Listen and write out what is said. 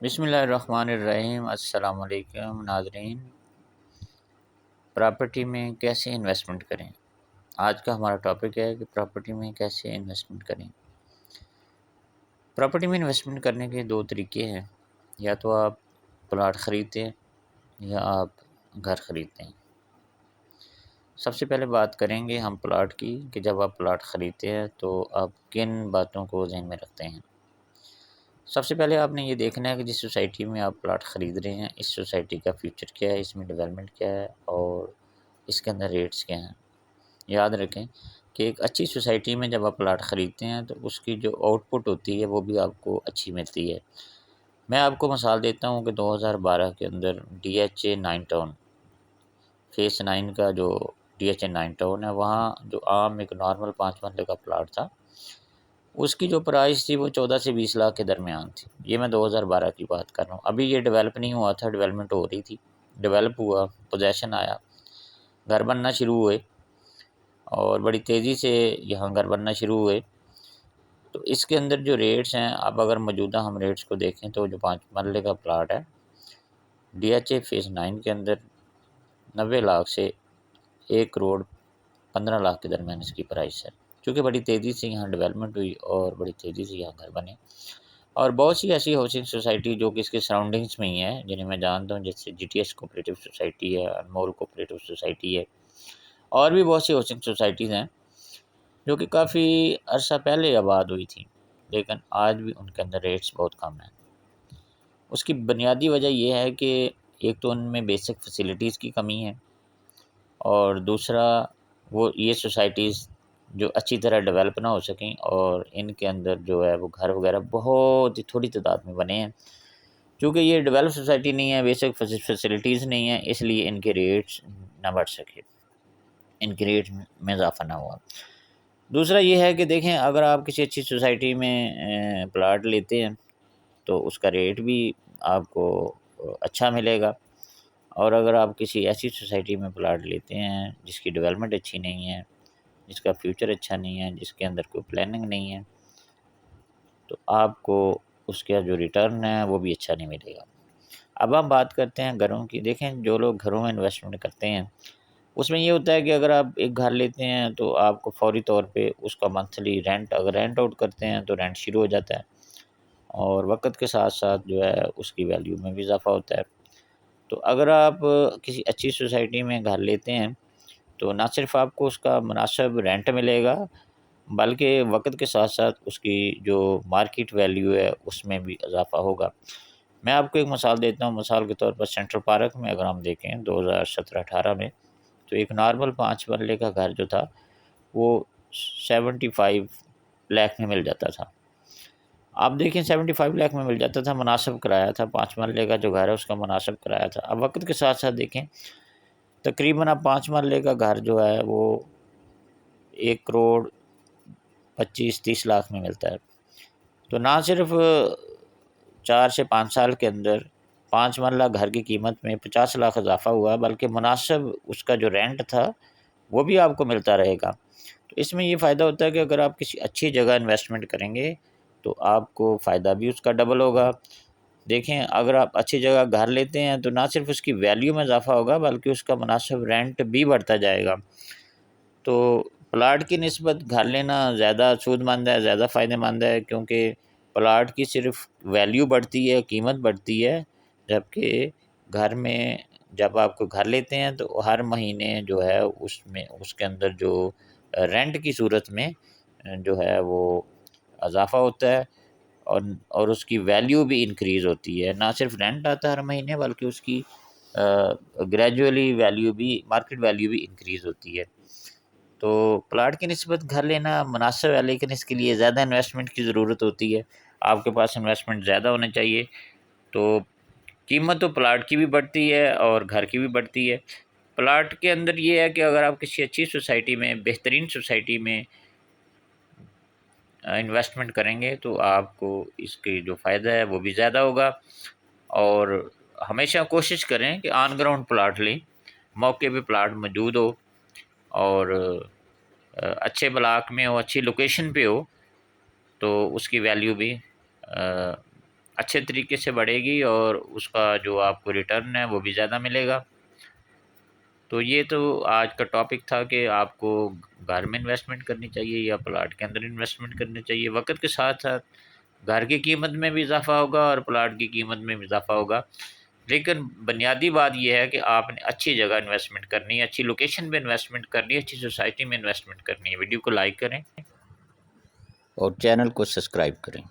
بسم اللہ الرحمن الرحیم۔ السلام علیکم ناظرین۔ پراپرٹی میں کیسے انویسٹمنٹ کریں، آج کا ہمارا ٹاپک ہے کہ پراپرٹی میں کیسے انویسٹمنٹ کریں۔ پراپرٹی میں انویسٹمنٹ کرنے کے دو طریقے ہیں، یا تو آپ پلاٹ خریدتے ہیں یا آپ گھر خریدتے ہیں۔ سب سے پہلے بات کریں گے ہم پلاٹ کی کہ جب آپ پلاٹ خریدتے ہیں تو آپ کن باتوں کو ذہن میں رکھتے ہیں۔ سب سے پہلے آپ نے یہ دیکھنا ہے کہ جس سوسائٹی میں آپ پلاٹ خرید رہے ہیں اس سوسائٹی کا فیوچر کیا ہے، اس میں ڈیولپمنٹ کیا ہے اور اس کے اندر ریٹس کیا ہیں۔ یاد رکھیں کہ ایک اچھی سوسائٹی میں جب آپ پلاٹ خریدتے ہیں تو اس کی جو آؤٹ پٹ ہوتی ہے وہ بھی آپ کو اچھی ملتی ہے۔ میں آپ کو مثال دیتا ہوں کہ 2012 کے اندر D H A 9 town phase 9 کا جو ڈی ایچ اے 9 ٹاؤن ہے، وہاں جو عام ایک نارمل 5 مرلے کا پلاٹ تھا، اس کی جو پرائس تھی وہ 14 سے 20 لاکھ کے درمیان تھی۔ یہ میں 2012 کی بات کر رہا ہوں، ابھی یہ ڈیولپ نہیں ہوا تھا، ڈیولپمنٹ ہو رہی تھی، ڈیولپ ہوا، پوزیشن آیا، گھر بننا شروع ہوئے اور بڑی تیزی سے یہاں گھر بننا شروع ہوئے۔ تو اس کے اندر جو ریٹس ہیں، اب اگر موجودہ ہم ریٹس کو دیکھیں تو جو 5 مرلے کا پلاٹ ہے ڈی ایچ اے فیز 9 کے اندر 90 لاکھ سے 1 کروڑ 15 لاکھ کے درمیان اس کی پرائس ہے، کیونکہ بڑی تیزی سے یہاں ڈیولپمنٹ ہوئی اور بڑی تیزی سے یہاں گھر بنے۔ اور بہت سی ایسی ہاؤسنگ سوسائٹی جو کہ اس کے سراؤنڈنگس میں ہی ہیں، جنہیں میں جانتا ہوں، جیسے G T S cooperative society ہے، انمول کوپریٹو سوسائٹی ہے، اور بھی بہت سی ہاؤسنگ سوسائٹیز ہیں جو کہ کافی عرصہ پہلے آباد ہوئی تھیں، لیکن آج بھی ان کے اندر ریٹس بہت کم ہیں۔ اس کی بنیادی وجہ یہ ہے کہ ایک تو ان میں بیسک فیسلٹیز کی کمی ہے، اور دوسرا وہ یہ سوسائٹیز جو اچھی طرح ڈیولپ نہ ہو سکیں، اور ان کے اندر جو ہے وہ گھر وغیرہ بہت ہی تھوڑی تعداد میں بنے ہیں۔ چونکہ یہ ڈیولپ سوسائٹی نہیں ہے، بیسک فیسلٹیز نہیں ہیں، اس لیے ان کے ریٹس نہ بڑھ سکے، ان کے ریٹ میں اضافہ نہ ہوا۔ دوسرا یہ ہے کہ دیکھیں، اگر آپ کسی اچھی سوسائٹی میں پلاٹ لیتے ہیں تو اس کا ریٹ بھی آپ کو اچھا ملے گا، اور اگر آپ کسی ایسی سوسائٹی میں پلاٹ لیتے ہیں جس کی ڈیولپمنٹ اچھی نہیں ہے، جس کا فیوچر اچھا نہیں ہے، جس کے اندر کوئی پلاننگ نہیں ہے، تو آپ کو اس کا جو ریٹرن ہے وہ بھی اچھا نہیں ملے گا۔ اب ہم بات کرتے ہیں گھروں کی۔ دیکھیں، جو لوگ گھروں میں انویسٹمنٹ کرتے ہیں اس میں یہ ہوتا ہے کہ اگر آپ ایک گھر لیتے ہیں تو آپ کو فوری طور پہ اس کا منتھلی رینٹ، اگر رینٹ آؤٹ کرتے ہیں تو رینٹ شروع ہو جاتا ہے، اور وقت کے ساتھ ساتھ جو ہے اس کی ویلیو میں بھی اضافہ ہوتا ہے۔ تو اگر آپ کسی اچھی سوسائٹی میں گھر لیتے ہیں تو نہ صرف آپ کو اس کا مناسب رینٹ ملے گا، بلکہ وقت کے ساتھ ساتھ اس کی جو مارکیٹ ویلیو ہے اس میں بھی اضافہ ہوگا۔ میں آپ کو ایک مثال دیتا ہوں، مثال کے طور پر سینٹرل پارک میں اگر ہم دیکھیں 2017-18 میں، تو ایک نارمل 5 مرلے کا گھر جو تھا وہ 75 لاکھ میں مل جاتا تھا۔ آپ دیکھیں 75 لاکھ میں مل جاتا تھا، مناسب کرایہ تھا، 5 مرلے کا جو گھر ہے اس کا مناسب کرایہ تھا۔ اب وقت کے ساتھ ساتھ دیکھیں تقریباً اب 5 مرلے کا گھر جو ہے وہ 1 کروڑ 25-30 لاکھ میں ملتا ہے۔ تو نہ صرف 4 سے 5 سال کے اندر 5 مرلہ گھر کی قیمت میں 50 لاکھ اضافہ ہوا، بلکہ مناسب اس کا جو رینٹ تھا وہ بھی آپ کو ملتا رہے گا۔ تو اس میں یہ فائدہ ہوتا ہے کہ اگر آپ کسی اچھی جگہ انویسٹمنٹ کریں گے تو آپ کو فائدہ بھی اس کا ڈبل ہوگا۔ دیکھیں، اگر آپ اچھی جگہ گھر لیتے ہیں تو نہ صرف اس کی ویلیو میں اضافہ ہوگا بلکہ اس کا مناسب رینٹ بھی بڑھتا جائے گا۔ تو پلاٹ کی نسبت گھر لینا زیادہ سود مند ہے، زیادہ فائدہ مند ہے، کیونکہ پلاٹ کی صرف ویلیو بڑھتی ہے، قیمت بڑھتی ہے، جبکہ گھر میں جب آپ کو گھر لیتے ہیں تو ہر مہینے جو ہے اس کے اندر جو رینٹ کی صورت میں جو ہے وہ اضافہ ہوتا ہے، اور اس کی ویلیو بھی انکریز ہوتی ہے۔ نہ صرف رینٹ آتا ہے ہر مہینے بلکہ اس کی گریجولی ویلیو بھی، مارکیٹ ویلیو بھی انکریز ہوتی ہے۔ تو پلاٹ کی نسبت گھر لینا مناسب ہے، لیکن اس کے لیے زیادہ انویسٹمنٹ کی ضرورت ہوتی ہے، آپ کے پاس انویسٹمنٹ زیادہ ہونے چاہیے، تو قیمت تو پلاٹ کی بھی بڑھتی ہے اور گھر کی بھی بڑھتی ہے۔ پلاٹ کے اندر یہ ہے کہ اگر آپ کسی اچھی سوسائٹی میں، بہترین سوسائٹی میں انویسٹمنٹ کریں گے تو آپ کو اس کی جو فائدہ ہے وہ بھی زیادہ ہوگا، اور ہمیشہ کوشش کریں کہ آن گراؤنڈ پلاٹ لیں، موقع پہ پلاٹ موجود ہو، اور اچھے بلاک میں ہو، اچھی لوکیشن پہ ہو، تو اس کی ویلیو بھی اچھے طریقے سے بڑھے گی اور اس کا جو آپ کو ریٹرن ہے وہ بھی زیادہ ملے گا۔ تو یہ تو آج کا ٹاپک تھا کہ آپ کو گھر میں انویسٹمنٹ کرنی چاہیے یا پلاٹ کے اندر انویسٹمنٹ کرنی چاہیے۔ وقت کے ساتھ ساتھ گھر کی قیمت میں بھی اضافہ ہوگا اور پلاٹ کی قیمت میں بھی اضافہ ہوگا، لیکن بنیادی بات یہ ہے کہ آپ نے اچھی جگہ انویسٹمنٹ کرنی ہے، اچھی لوکیشن پہ انویسٹمنٹ کرنی ہے، اچھی سوسائٹی میں انویسٹمنٹ کرنی ہے۔ ویڈیو کو لائک کریں اور چینل کو سبسکرائب کریں۔